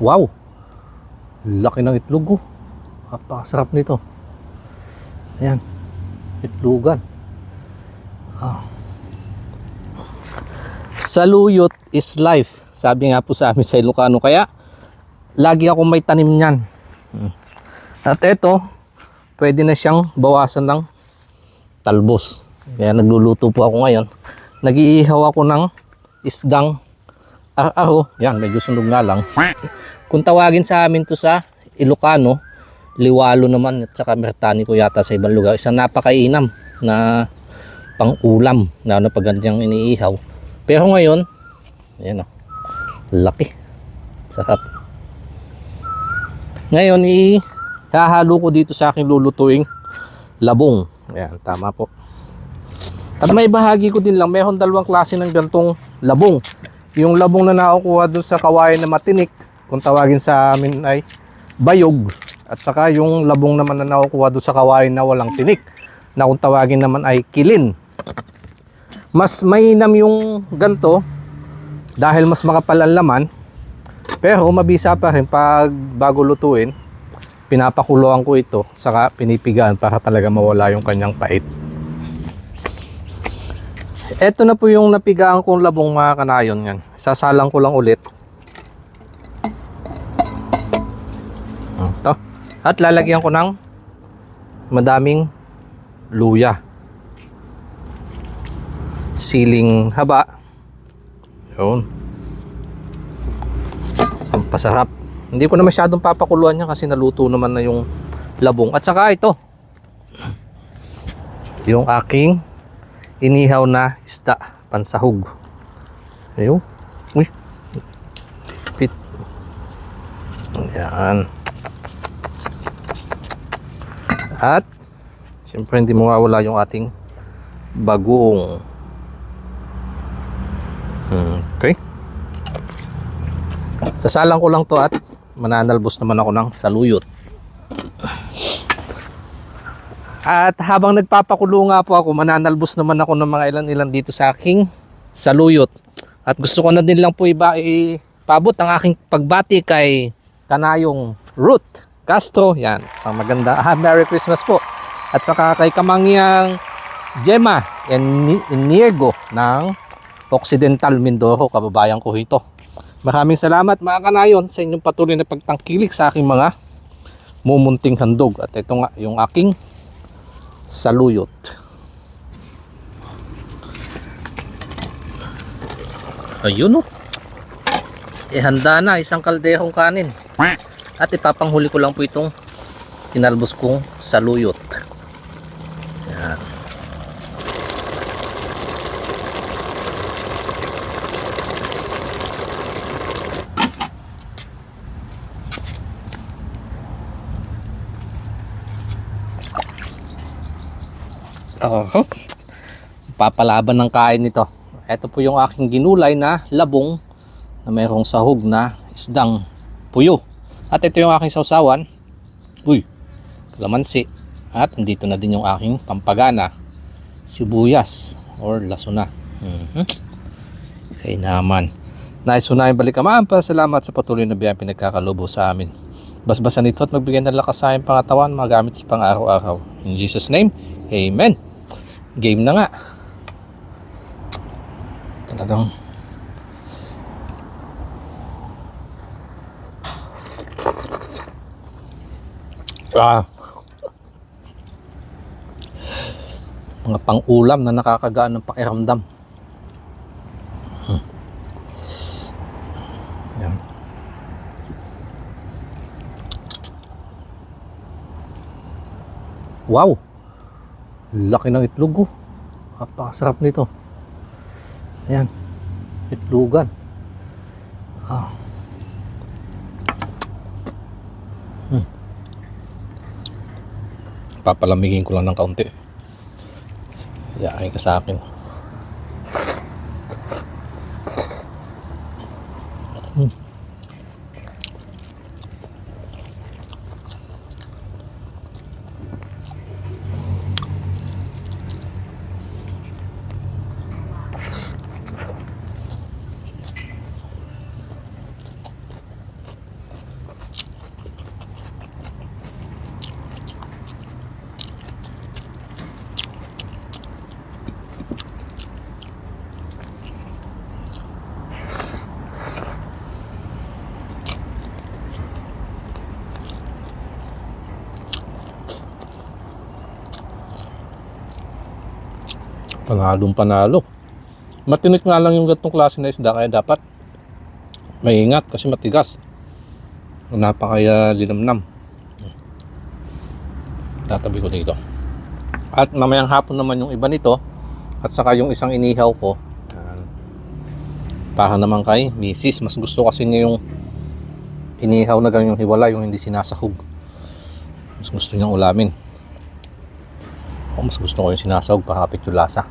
Wow! Laki ng itlog, oh. Napakasarap nito. Ayan. Itlogan. Saluyot is life. Sabi nga po sa amin sa Ilocano. Kaya, lagi ako may tanim niyan. At ito, pwede na siyang bawasan ng talbos. Kaya nagluluto po ako ngayon. Nag-iihaw ako ng isdang araw. Yan, medyo sunog nga lang. Kung tawagin sa amin to sa Ilocano, liwalo naman at saka mertani ko yata sa ibang lugar. Isang napakainam na pang-ulam na pag ganyang iniihaw. Pero ngayon, ayan o, laki. Sarap. Ngayon, ihahalo ko dito sa aking lulutuing labong. Ayan, tama po. At may bahagi ko din lang, mayroon dalawang klase ng gantong labong. Yung labong na nakukuha dun sa kawain na matinik, kung tawagin sa amin ay bayog. At saka yung labong naman na nakukuha dun sa kawain na walang tinik, na kung tawagin naman ay kilin. Mas mainam yung ganto dahil mas makapal ang laman, pero mabisa pa rin pag bago lutuin. Pinapakuluan ko ito, saka pinipigaan para talaga mawala yung kanyang pait. Ito na po yung napigaan kong labong, mga kanayon. Yan. Sasalang ko lang ulit. Ito. At lalagyan ko ng madaming luya. Siling haba. Yun. Ang pasarap. Hindi ko na masyadong papakuluan yan kasi naluto naman na yung labong. At saka ito, yung aking inihaw na isda, pansahog. Ayun. Uy. Pit. Ayan. At siyempre hindi mawawala yung ating bagoong. Okay. Sasalang ko lang to at mananalbos naman ako ng saluyot. At habang nagpapakulo nga po ako, mananalbos naman ako ng mga ilan-ilan dito sa aking saluyot. At gusto ko na din lang po ipabot ang aking pagbati kay Kanayong Ruth Castro. Yan, isang maganda. Merry Christmas po. At saka kay Kamangyang Gemma Iniego ng Occidental Mindoro, kababayan ko ito. Maraming salamat, mga kanayon, sa inyong patuloy na pagtangkilik sa aking mga mumunting handog. At ito nga yung aking saluyot. Ayun, oh. Handa na isang kalderong kanin. At ipapanghuli ko lang po itong tinalbos kong saluyot. Yan. Papalaban ng kain nito. Ito po yung aking ginulay na labong na mayroong sahog na isdang puyo. At ito yung aking sausawan. Uy, kalamansi. At andito na din yung aking pampagana, sibuyas or lasuna. Okay naman. Nais ko na yung balikamaan pa. Salamat sa patuloy na biyayang pinagkakalubo sa amin. Basbasan ito at magbigay ng lakas sa aking pangatawan, magamit sa pang-araw-araw. In Jesus' name, Amen. Game na nga. Talagang mga pang-ulam na nakakagaan ng pakiramdam. Yan. Wow! Laki ng itlog, oh. Napakasarap nito. Ayan. Itlogan. Papalamigin ko lang ng kaunti. Yakin ka sa akin. Panalong panalo. Matinik nga lang yung gatong klase na isda, kaya dapat maingat kasi matigas. Napakaya linamnam. Tatabi ko dito. At mamayang hapon naman yung iba nito. At saka yung isang inihaw ko. Para naman kay misis. Mas gusto kasi niya yung inihaw na ganyang hiwala, yung hindi sinasahog. Mas gusto niyang ulamin. Mas gusto ko yung sinasahog, pakapit yung lasa.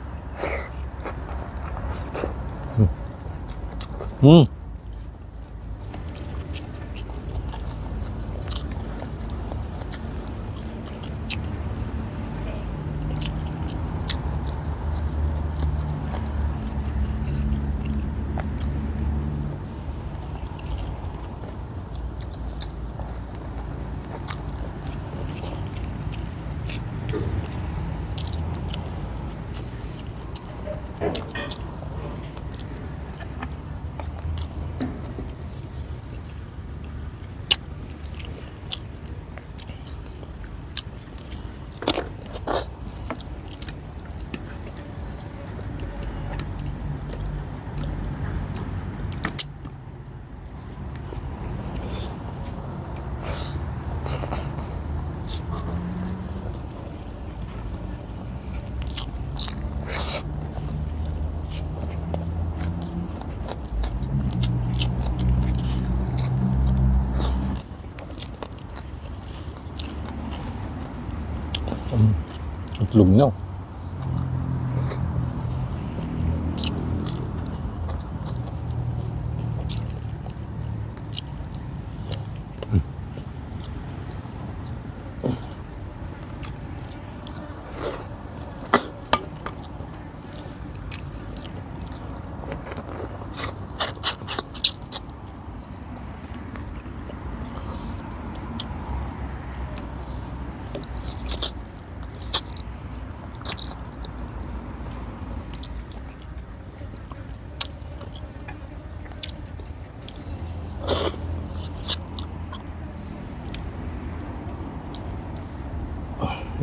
Itlog nyo.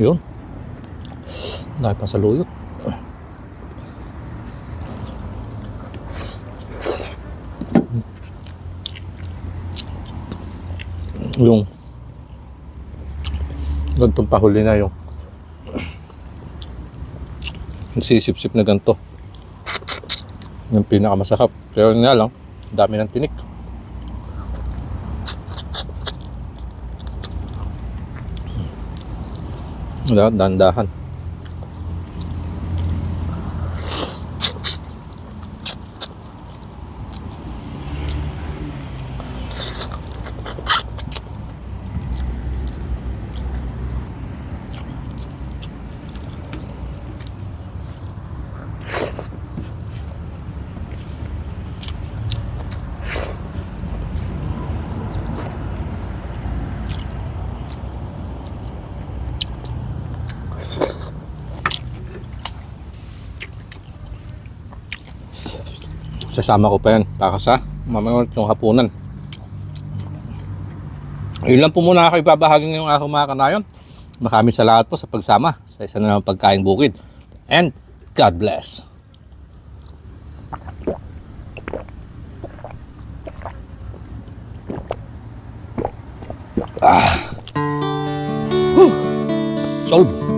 Yun. Dahil pa sa luyot. Yung gantong pahuli na yung sisip-sip na ganto. Yung pinakamasarap. Pero nga lang, dami ng tinik. Dahan-dahan. Sasama ko pa yan para sa mamaya yung hapunan. Yun lang po muna ako ibabahagi ngayong aking mga kanayon. Maraming salamat po sa pagsama sa isa na naman pagkain bukid. And God bless. Solve.